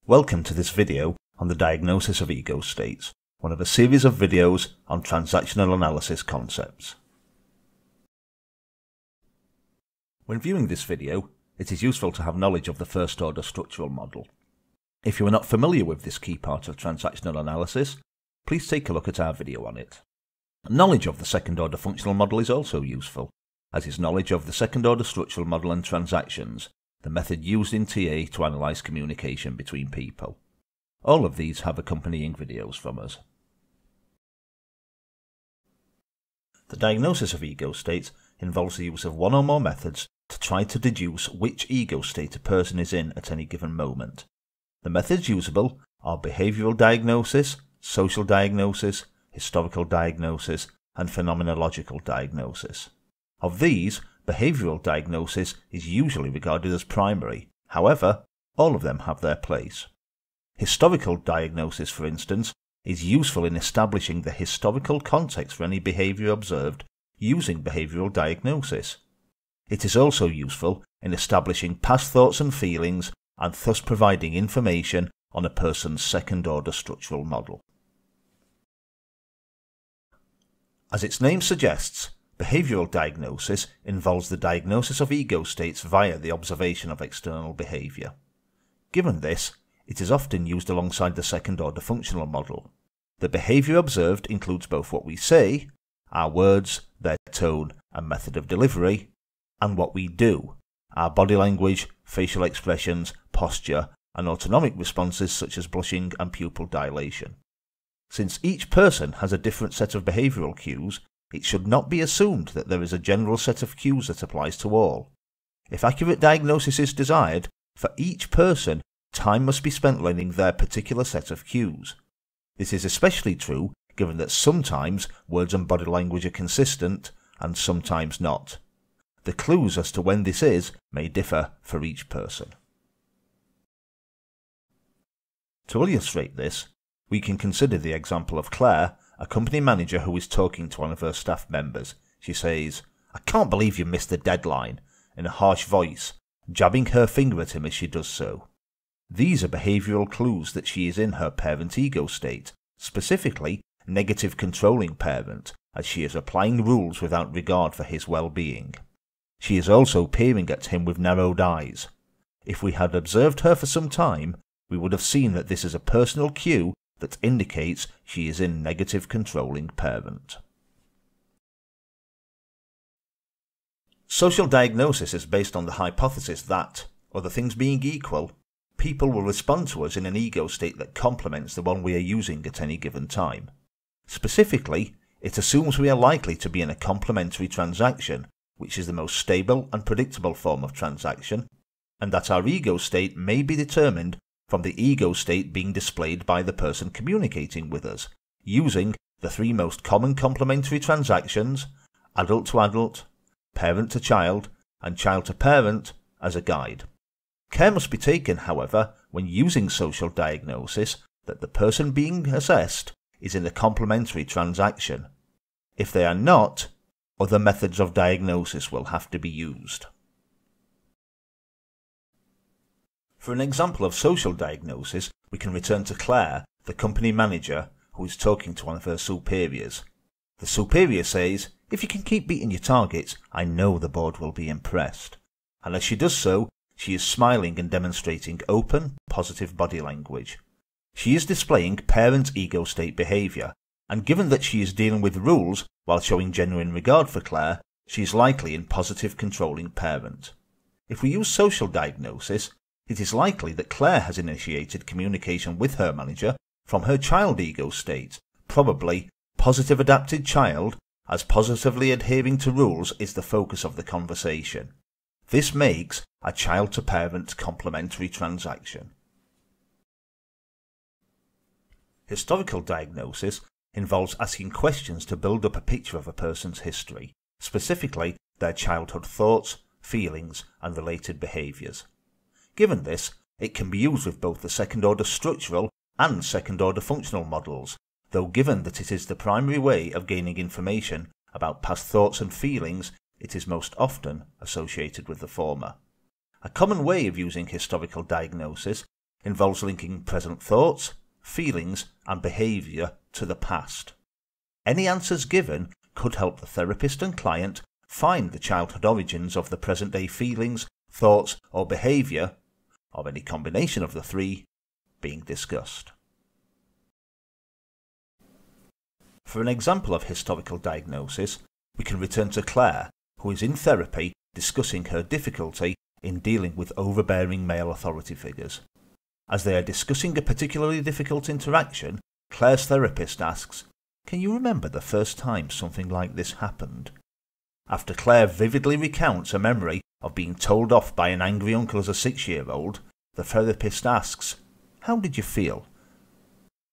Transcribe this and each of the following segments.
Welcome to this video on the diagnosis of ego states, one of a series of videos on transactional analysis concepts. When viewing this video, it is useful to have knowledge of the first order structural model. If you are not familiar with this key part of transactional analysis, please take a look at our video on it. Knowledge of the second order functional model is also useful, as is knowledge of the second order structural model and transactions, the method used in TA to analyse communication between people. All of these have accompanying videos from us. The diagnosis of ego states involves the use of one or more methods to try to deduce which ego state a person is in at any given moment. The methods usable are behavioural diagnosis, social diagnosis, historical diagnosis, and phenomenological diagnosis. Of these, behavioural diagnosis is usually regarded as primary. However, all of them have their place. Historical diagnosis, for instance, is useful in establishing the historical context for any behaviour observed using behavioural diagnosis. It is also useful in establishing past thoughts and feelings and thus providing information on a person's second-order structural model. As its name suggests, behavioural diagnosis involves the diagnosis of ego states via the observation of external behaviour. Given this, it is often used alongside the second-order functional model. The behaviour observed includes both what we say, our words, their tone and method of delivery, and what we do, our body language, facial expressions, posture, and autonomic responses such as blushing and pupil dilation. Since each person has a different set of behavioural cues, it should not be assumed that there is a general set of cues that applies to all. If accurate diagnosis is desired, for each person, time must be spent learning their particular set of cues. This is especially true given that sometimes words and body language are consistent and sometimes not. The clues as to when this is may differ for each person. To illustrate this, we can consider the example of Claire, a company manager who is talking to one of her staff members. She says, "I can't believe you missed the deadline," in a harsh voice, jabbing her finger at him as she does so. These are behavioural clues that she is in her parent ego state, specifically negative controlling parent, as she is applying rules without regard for his well-being. She is also peering at him with narrowed eyes. If we had observed her for some time, we would have seen that this is a personal cue that indicates she is in negative controlling parent. Social diagnosis is based on the hypothesis that, other things being equal, people will respond to us in an ego state that complements the one we are using at any given time. Specifically, it assumes we are likely to be in a complementary transaction, which is the most stable and predictable form of transaction, and that our ego state may be determined from the ego state being displayed by the person communicating with us, using the three most common complementary transactions, adult to adult, parent to child, and child to parent, as a guide. Care must be taken, however, when using social diagnosis, that the person being assessed is in a complementary transaction. If they are not, other methods of diagnosis will have to be used. For an example of social diagnosis, we can return to Claire, the company manager, who is talking to one of her superiors. The superior says, "If you can keep beating your targets, I know the board will be impressed." And as she does so, she is smiling and demonstrating open, positive body language. She is displaying parent ego state behaviour, and given that she is dealing with rules while showing genuine regard for Claire, she is likely in positive controlling parent. If we use social diagnosis, it is likely that Claire has initiated communication with her manager from her child ego state, probably positive adapted child, as positively adhering to rules is the focus of the conversation. This makes a child-to-parent complementary transaction. Historical diagnosis involves asking questions to build up a picture of a person's history, specifically their childhood thoughts, feelings, and related behaviours. Given this, it can be used with both the second-order structural and second-order functional models, though given that it is the primary way of gaining information about past thoughts and feelings, it is most often associated with the former. A common way of using historical diagnosis involves linking present thoughts, feelings and behaviour to the past. Any answers given could help the therapist and client find the childhood origins of the present-day feelings, thoughts or behaviour, or any combination of the three, being discussed. For an example of historical diagnosis, we can return to Claire, who is in therapy discussing her difficulty in dealing with overbearing male authority figures. As they are discussing a particularly difficult interaction, Claire's therapist asks, "Can you remember the first time something like this happened?" After Claire vividly recounts a memory of being told off by an angry uncle as a 6-year-old, the therapist asks, "How did you feel?"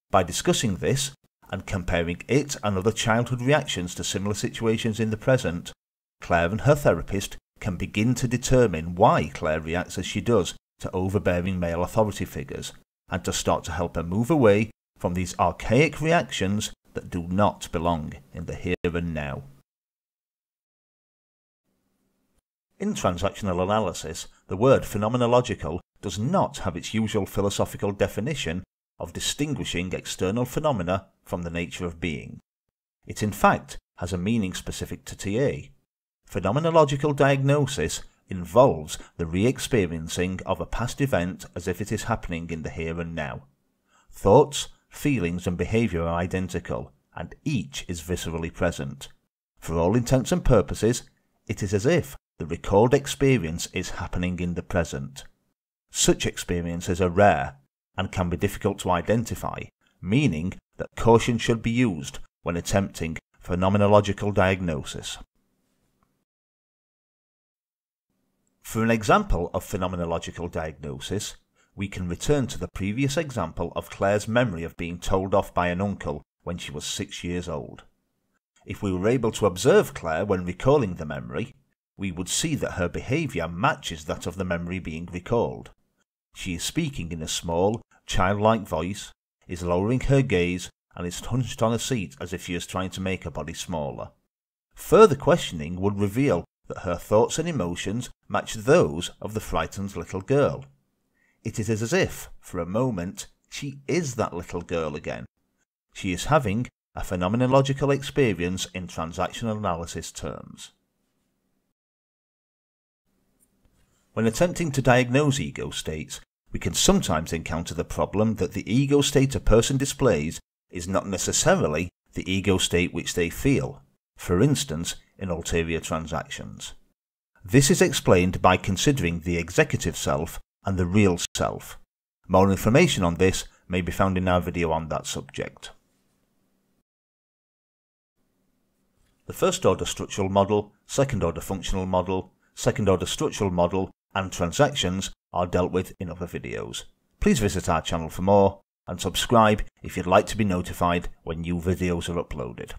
By discussing this, and comparing it and other childhood reactions to similar situations in the present, Claire and her therapist can begin to determine why Claire reacts as she does to overbearing male authority figures, and to start to help her move away from these archaic reactions that do not belong in the here and now. In transactional analysis, the word phenomenological does not have its usual philosophical definition of distinguishing external phenomena from the nature of being. It in fact has a meaning specific to TA. Phenomenological diagnosis involves the re-experiencing of a past event as if it is happening in the here and now. Thoughts, feelings and behaviour are identical, and each is viscerally present. For all intents and purposes, it is as if the recalled experience is happening in the present. Such experiences are rare and can be difficult to identify, meaning that caution should be used when attempting phenomenological diagnosis. For an example of phenomenological diagnosis, we can return to the previous example of Claire's memory of being told off by an uncle when she was 6 years old. If we were able to observe Claire when recalling the memory, we would see that her behaviour matches that of the memory being recalled. She is speaking in a small, childlike voice, is lowering her gaze, and is hunched on a seat as if she is trying to make her body smaller. Further questioning would reveal that her thoughts and emotions match those of the frightened little girl. It is as if, for a moment, she is that little girl again. She is having a phenomenological experience in transactional analysis terms. When attempting to diagnose ego states, we can sometimes encounter the problem that the ego state a person displays is not necessarily the ego state which they feel, for instance in ulterior transactions. This is explained by considering the executive self and the real self. More information on this may be found in our video on that subject. The first order structural model, second order functional model, second order structural model and transactions are dealt with in other videos. Please visit our channel for more and subscribe if you'd like to be notified when new videos are uploaded.